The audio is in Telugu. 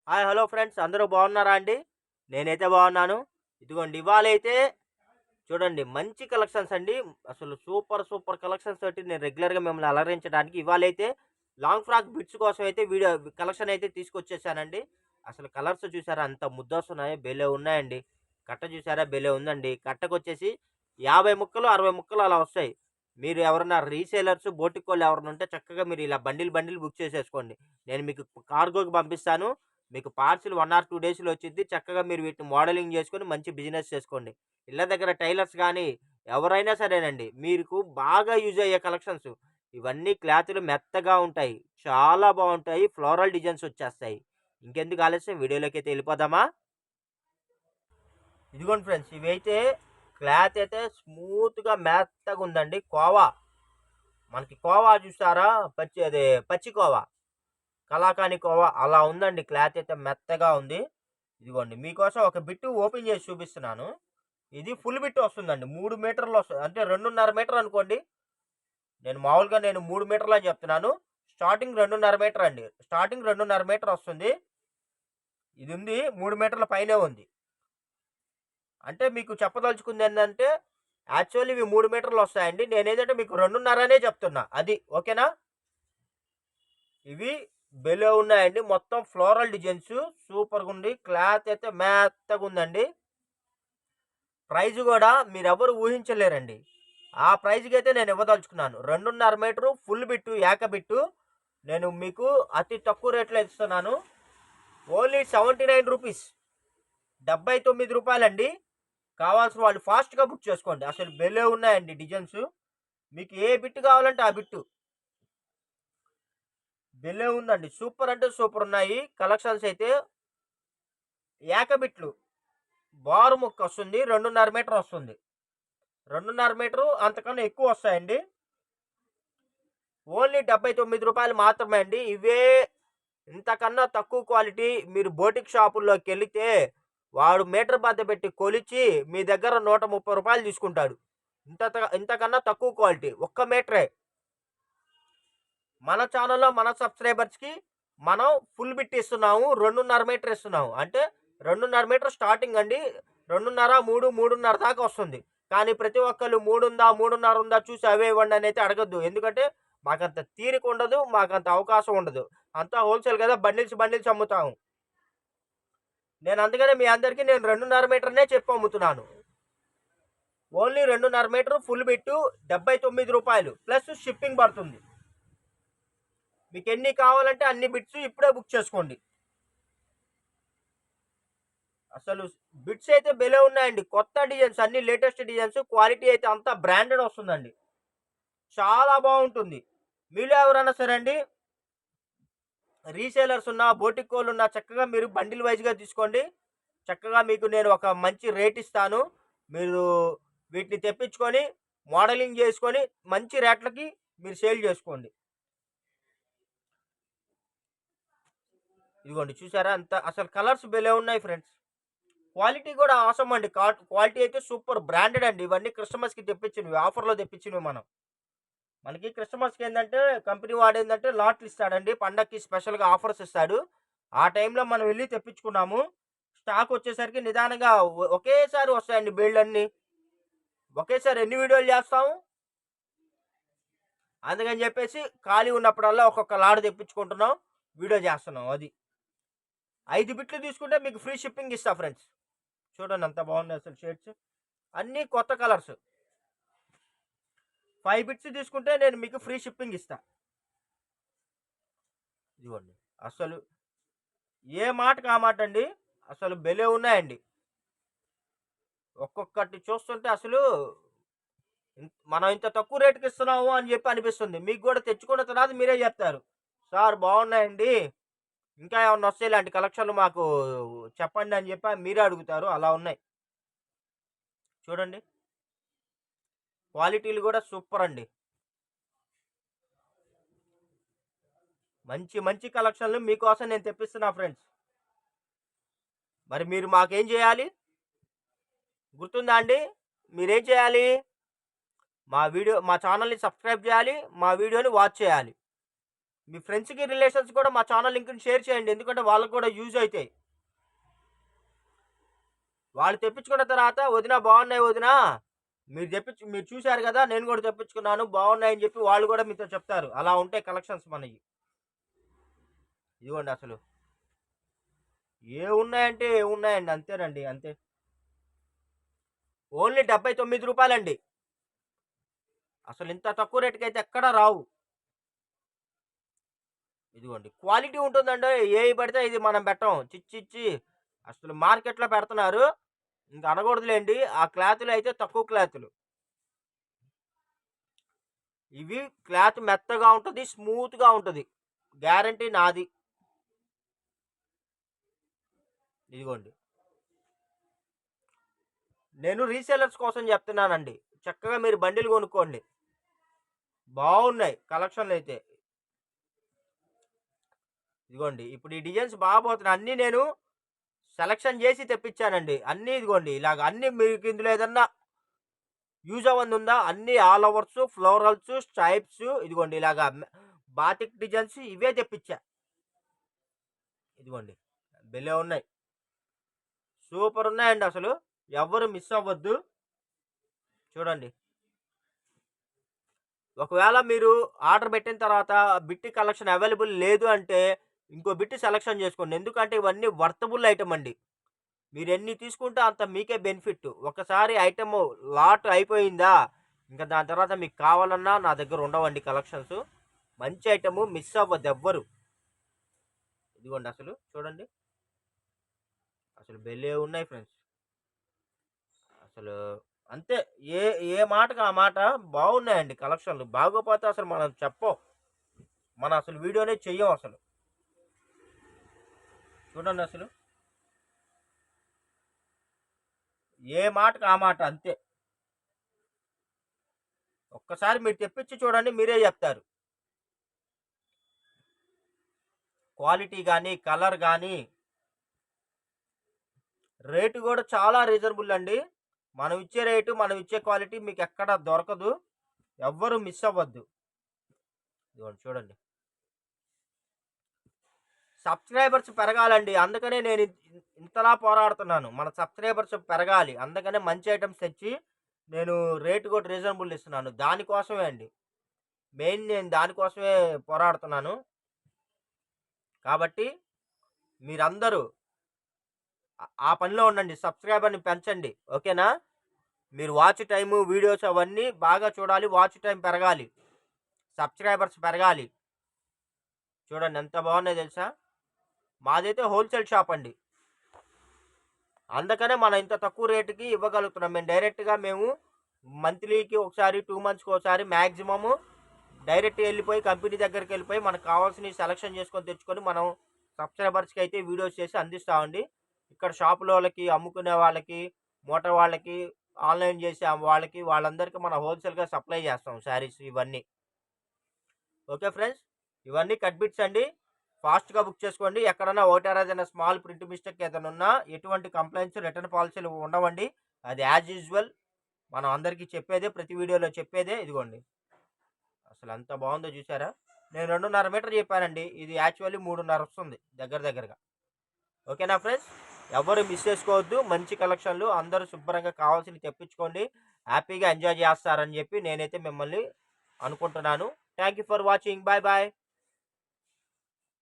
హాయ్ హలో ఫ్రెండ్స్, అందరూ బాగున్నారా అండి? నేనైతే బాగున్నాను. ఇదిగోండి, ఇవాళైతే చూడండి మంచి కలెక్షన్స్ అండి. అసలు సూపర్ సూపర్ కలెక్షన్స్ తోటి నేను రెగ్యులర్గా మిమ్మల్ని అలరించడానికి ఇవాళైతే లాంగ్ ఫ్రాక్ బిట్స్ కోసం అయితే వీడియో కలెక్షన్ అయితే తీసుకొచ్చేసానండి. అసలు కలర్స్ చూసారా, అంత ముద్దొస్తున్నాయి, భలే ఉన్నాయండి. కట్ట చూసారా, భలే ఉందండి. కట్టకొచ్చేసి 50 ముక్కలు 60 ముక్కలు అలా వస్తాయి. మీరు ఎవరన్నా రీసేలర్స్ బోటిక్ వాళ్ళు ఎవరైనా ఉంటే చక్కగా మీరు ఇలా బండిల్ బండిల్ బుక్ చేసేసుకోండి. నేను మీకు కార్గోకి పంపిస్తాను. మీకు పార్సిల్ 1 ఆర్ 2 డేస్‌లో వచ్చిద్ది. చక్కగా మీరు వీటిని మోడలింగ్ చేసుకొని మంచి బిజినెస్ చేసుకోండి. ఇళ్ళ దగ్గర టైలర్స్ గానీ, ఎవరైనా సరేనండి, మీకు బాగా యూజ్ అయ్యే కలెక్షన్స్. ఇవన్నీ క్లాతులు మెత్తగా ఉంటాయి. చాలా బావుంటాయి. ఫ్లోరల్ డిజైన్స్ వచ్చేస్తాయి. ఇంకెందుకు ఆలస్యం, వీడియోలోకైతే వెళ్ళిపోదామా? ఇదిగోండి ఫ్రెండ్స్, ఇవైతే క్లాత్ అయితే స్మూత్‌గా మెత్తగా ఉందండి. కోవా, మనకి కోవా చూసారా? పచ్చి కోవా, కలాకాని కోవా అలా ఉందండి. క్లాత్ అయితే మెత్తగా ఉంది. ఇదిగోండి, మీకోసం ఒక బిట్టు ఓపెన్ చేసి చూపిస్తున్నాను. ఇది ఫుల్ బిట్ వస్తుందండి. 3 మీటర్లు వస్తుంది, అంటే 2.5 మీటర్ అనుకోండి. నేను 3 మీటర్లు అని చెప్తున్నాను. స్టార్టింగ్ 2.5 మీటర్ అండి. స్టార్టింగ్ 2.5 మీటర్ వస్తుంది. ఇది ఉంది 3 మీటర్ల పైనే ఉంది. అంటే మీకు చెప్పదలుచుకుంది ఏంటంటే, యాక్చువల్లీ ఇవి 3 మీటర్లు వస్తాయండి. నేనేంటంటే మీకు 2.5 అనే చెప్తున్నా. అది ఓకేనా? ఇవి భలే ఉన్నాయండి. మొత్తం ఫ్లోరల్ డిజైన్స్ సూపర్గా ఉంది. క్లాత్ అయితే మెత్తగా ఉందండి. ప్రైజ్ కూడా మీరెవరు ఊహించలేరండి. ఆ ప్రైజ్కి అయితే నేను ఇవ్వదలుచుకున్నాను. 2.5 మీటరు ఫుల్ బిట్టు, ఏక బిట్టు నేను మీకు అతి తక్కువ రేట్లో ఇస్తున్నాను. ఓన్లీ 79 రూపీస్, 79 రూపాయలండి. కావాల్సిన వాళ్ళు ఫాస్ట్గా బుక్ చేసుకోండి. అసలు భలే ఉన్నాయండి డిజైన్స్. మీకు ఏ బిట్టు కావాలంటే ఆ బిట్టు భలే ఉందండి. సూపర్ అంటే సూపర్ ఉన్నాయి కలెక్షన్స్ అయితే. ఏక బిట్లు బారు ముక్క వస్తుంది, 2.5 మీటర్ వస్తుంది. 2.5 మీటరు అంతకన్నా ఎక్కువ వస్తాయండి. ఓన్లీ 79 రూపాయలు మాత్రమే అండి. ఇవే ఇంతకన్నా తక్కువ క్వాలిటీ మీరు బోటిక్ షాపుల్లోకి వెళితే వాడు మీటర్ బద్ద పెట్టి కొలిచి మీ దగ్గర 130 రూపాయలు తీసుకుంటాడు. ఇంతకన్నా తక్కువ క్వాలిటీ ఒక్క మీటరే. మన ఛానల్లో మన సబ్స్క్రైబర్స్కి మనం ఫుల్ బిట్ ఇస్తున్నాము. 2.5 మీటర్ ఇస్తున్నాము. అంటే 2.5 మీటర్ స్టార్టింగ్ అండి. 2.5, 3, 3.5 దాకా వస్తుంది. కానీ ప్రతి ఒక్కళ్ళు 3 ఉందా, 3.5 ఉందా చూసి అవే ఇవ్వండి అని అయితే అడగద్దు. ఎందుకంటే మాకంత తీరిక ఉండదు, మాకంత అవకాశం ఉండదు. అంతా హోల్సేల్ కదా, బండిల్స్ బండిల్స్ అమ్ముతాము. నేను అందుకనే మీ అందరికీ నేను 2.5 మీటర్నే చెప్పి అమ్ముతున్నాను. ఓన్లీ 2.5 మీటర్ ఫుల్ బిట్టు 79 రూపాయలు ప్లస్ షిప్పింగ్ పడుతుంది. మీకు ఎన్ని కావాలంటే అన్ని బిట్స్ ఇప్పుడే బుక్ చేసుకోండి. అసలు బిట్స్ అయితే భలే ఉన్నాయండి. కొత్త డిజైన్స్, అన్ని లేటెస్ట్ డిజైన్స్. క్వాలిటీ అయితే అంతా బ్రాండెడ్ వస్తుందండి. చాలా బాగుంటుంది. మీలో ఎవరైనా సరే అండి, రీసేలర్స్ ఉన్నా, బోటిక్ వాళ్ళు ఉన్నా, చక్కగా మీరు బండిల్ వైజ్గా తీసుకోండి. చక్కగా మీకు నేను ఒక మంచి రేట్ ఇస్తాను. మీరు వీటిని తెప్పించుకొని మోడలింగ్ చేసుకొని మంచి రేట్లకి మీరు సేల్ చేసుకోండి. ఇదిగోండి చూసారా, అంత అసలు కలర్స్ భలే ఉన్నాయి ఫ్రెండ్స్. క్వాలిటీ కూడా అవసరం అండి. క్వాలిటీ అయితే సూపర్ బ్రాండెడ్ అండి. ఇవన్నీ క్రిస్టమస్కి తెప్పించినవి, ఆఫర్లో తెప్పించినవి. మనకి క్రిస్టమస్కి ఏంటంటే కంపెనీ వాడేందంటే లాట్లు ఇస్తాడండి. పండక్కి స్పెషల్గా ఆఫర్స్ ఇస్తాడు. ఆ టైంలో మనం వెళ్ళి తెప్పించుకున్నాము. స్టాక్ వచ్చేసరికి నిదానంగా ఒకేసారి వస్తాయండి బీళ్ళన్నీ. ఒకేసారి ఎన్ని వీడియోలు చేస్తాము, అందుకని చెప్పేసి ఖాళీ ఉన్నప్పుడల్లా ఒక్కొక్క లాడ్ తెప్పించుకుంటున్నాం, వీడియో చేస్తున్నాం. అది 5 బిట్లు తీసుకుంటే మీకు ఫ్రీ షిప్పింగ్ ఇస్తా ఫ్రెండ్స్. చూడండి అంత బాగున్నాయి అసలు షేడ్స్, అన్నీ కొత్త కలర్స్. 5 బిట్స్ తీసుకుంటే నేను మీకు ఫ్రీ షిప్పింగ్ ఇస్తా. ఇదిగోండి, అసలు ఏ మాటకు ఆ మాట అండి. అసలు భలే ఉన్నాయండి. ఒక్కొక్కటి చూస్తుంటే అసలు మనం ఇంత తక్కువ రేటుకి ఇస్తున్నాము అని చెప్పి అనిపిస్తుంది. మీకు కూడా తెచ్చుకున్న తర్వాత మీరే చెప్తారు, సార్ బాగున్నాయండి, ఇంకా ఏమన్నా వస్తే ఇలాంటి కలెక్షన్లు మాకు చెప్పండి అని చెప్పి మీరే అడుగుతారు. అలా ఉన్నాయి చూడండి. క్వాలిటీలు కూడా సూపర్ అండి. మంచి మంచి కలెక్షన్లు మీకోసం నేను తెప్పిస్తున్నా ఫ్రెండ్స్. మరి మీరు మాకేం చేయాలి గుర్తుందా అండి? మీరేం చేయాలి? మా ఛానల్ని సబ్స్క్రైబ్ చేయాలి, మా వీడియోని వాచ్ చేయాలి. మీ ఫ్రెండ్స్కి రిలేషన్స్ కూడా మా ఛానల్ లింక్ని షేర్ చేయండి, ఎందుకంటే వాళ్ళకు కూడా యూజ్ అవుతాయి. వాళ్ళు తెప్పించుకున్న తర్వాత వదిన బాగున్నాయి వదిన, మీరు చూశారు కదా, నేను కూడా తెప్పించుకున్నాను బాగున్నాయని చెప్పి వాళ్ళు కూడా మీతో చెప్తారు. అలా ఉంటాయి కలెక్షన్స్ మనకి. ఇదిగోండి అసలు ఏమున్నాయంటే ఏమున్నాయండి, అంతేనండి, అంతే. ఓన్లీ 79 రూపాయలండి. అసలు ఇంత తక్కువ రేటుకి అయితే ఎక్కడా రావు. ఇదిగోండి క్వాలిటీ ఉంటుందండి, ఏవి పడితే ఇది మనం పెట్టం, చిచ్చిచ్చి అసలు మార్కెట్లో పెడుతున్నారు, ఇంకా అనకూడదులేండి. ఆ క్లాతులు అయితే తక్కువ క్లాతులు. ఇవి క్లాత్ మెత్తగా ఉంటుంది, స్మూత్గా ఉంటుంది, గ్యారంటీ నాది. ఇదిగోండి నేను రీసేలర్స్ కోసం చెప్తున్నానండి, చక్కగా మీరు బండిలు కొనుక్కోండి, బాగున్నాయి కలెక్షన్లు అయితే. ఇదిగోండి ఇప్పుడు ఈ డిజైన్స్ బాగా పోతున్నాయి, అన్నీ నేను సెలక్షన్ చేసి తెప్పించానండి అన్నీ. ఇదిగోండి ఇలాగ అన్నీ మీకు ఇందులో ఏదన్నా యూజ్ అవ్వంది ఉందా, అన్ని ఆల్ ఓవర్స్, ఫ్లోరల్స్, స్ట్రైప్స్, ఇదిగోండి ఇలాగా బాతిక్ డిజైన్స్ ఇవే తెప్పించా. ఇదిగోండి భలే ఉన్నాయి, సూపర్ ఉన్నాయండి, అసలు ఎవ్వరు మిస్ అవ్వద్దు. చూడండి ఒకవేళ మీరు ఆర్డర్ పెట్టిన తర్వాత బిట్టి కలెక్షన్ అవైలబుల్ లేదు అంటే ఇంకో బిట్టి సెలెక్షన్ చేసుకోండి, ఎందుకంటే ఇవన్నీ వర్తబుల్ ఐటమ్ అండి. మీరు ఎన్ని తీసుకుంటే అంత మీకే బెనిఫిట్. ఒకసారి ఐటమ్ లాట్ అయిపోయిందా ఇంకా దాని తర్వాత మీకు కావాలన్నా నా దగ్గర ఉండవండి కలెక్షన్స్. మంచి ఐటము, మిస్ అవ్వద్దు ఎవ్వరు. ఇదిగోండి అసలు చూడండి, అసలు భలే ఉన్నాయి ఫ్రెండ్స్. అసలు అంతే, ఏ ఏ మాటకు ఆ మాట బాగున్నాయండి కలెక్షన్లు. బాగోపోతే అసలు మనం చెప్పం, మనం అసలు వీడియోనే చెయ్యం అసలు. చూడండి అసలు ఏ మాటకు ఆ మాట, అంతే. ఒక్కసారి మీరు తెప్పించి చూడండి, మీరే చెప్తారు. క్వాలిటీ కానీ, కలర్ కానీ, రేటు కూడా చాలా రీజనబుల్ అండి. మనం ఇచ్చే రేటు, మనం ఇచ్చే క్వాలిటీ మీకు ఎక్కడ దొరకదు, ఎవ్వరు మిస్ అవ్వద్దు. ఇదిగోండి చూడండి, సబ్స్క్రైబర్స్ పెరగాలండి, అందుకనే నేను ఇంతలా పోరాడుతున్నాను. మన సబ్స్క్రైబర్స్ పెరగాలి, అందుకనే మంచి ఐటమ్స్ తెచ్చి నేను రేటు కూడా రీజనబుల్ ఇస్తున్నాను. దానికోసమే అండి, మెయిన్ నేను దానికోసమే పోరాడుతున్నాను. కాబట్టి మీరందరూ ఆ పనిలో ఉండండి, సబ్స్క్రైబర్ని పెంచండి, ఓకేనా. మీరు వాచ్ టైము, వీడియోస్ అవన్నీ బాగా చూడాలి, వాచ్ టైం పెరగాలి, సబ్స్క్రైబర్స్ పెరగాలి. చూడండి ఎంత బాగున్నాయి తెలుసా. మాదైతే హోల్సేల్ షాప్ అండి, అందుకనే మనం ఇంత తక్కువ రేటుకి ఇవ్వగలుగుతున్నాం. మేము డైరెక్ట్గా మంత్లీకి ఒకసారి, 2 మంత్స్కి ఒకసారి మ్యాక్సిమము డైరెక్ట్ వెళ్ళిపోయి కంపెనీ దగ్గరికి వెళ్ళిపోయి మనకు కావాల్సినవి సెలెక్షన్ చేసుకొని తెచ్చుకొని మనం సబ్స్క్రైబర్స్కి అయితే వీడియోస్ చేసి అందిస్తామండి. ఇక్కడ షాపుల వాళ్ళకి, అమ్ముకునే వాళ్ళకి, మోటార్ వాళ్ళకి, ఆన్లైన్ చేసే వాళ్ళకి, వాళ్ళందరికీ మనం హోల్సేల్గా సప్లై చేస్తాం శారీస్ ఇవన్నీ. ఓకే ఫ్రెండ్స్, ఇవన్నీ కట్ బిట్స్ అండి, ఫాస్ట్గా బుక్ చేసుకోండి. ఎక్కడన్నా ఏదైనా స్మాల్ ప్రింట్ మిస్టేక్ ఏదైనా ఉన్నా ఎటువంటి కంప్లైంట్స్, రిటర్న్ పాలసీలు ఉండవండి. అది యాజ్ యూజువల్ మనం అందరికీ చెప్పేదే, ప్రతి వీడియోలో చెప్పేదే. ఇదిగోండి అసలు ఎంత బాగుందో చూసారా. నేను 2.5 మీటర్ చెప్పానండి, ఇది యాక్చువల్లీ 3.5 వస్తుంది దగ్గర దగ్గరగా. ఓకేనా ఫ్రెండ్స్, ఎవరు మిస్ చేసుకోవద్దు. మంచి కలెక్షన్లు, అందరూ శుభ్రంగా కావాల్సినవి తెప్పించుకోండి, హ్యాపీగా ఎంజాయ్ చేస్తారని చెప్పి నేనైతే మిమ్మల్ని అనుకుంటున్నాను. Thank you for watching, bye bye.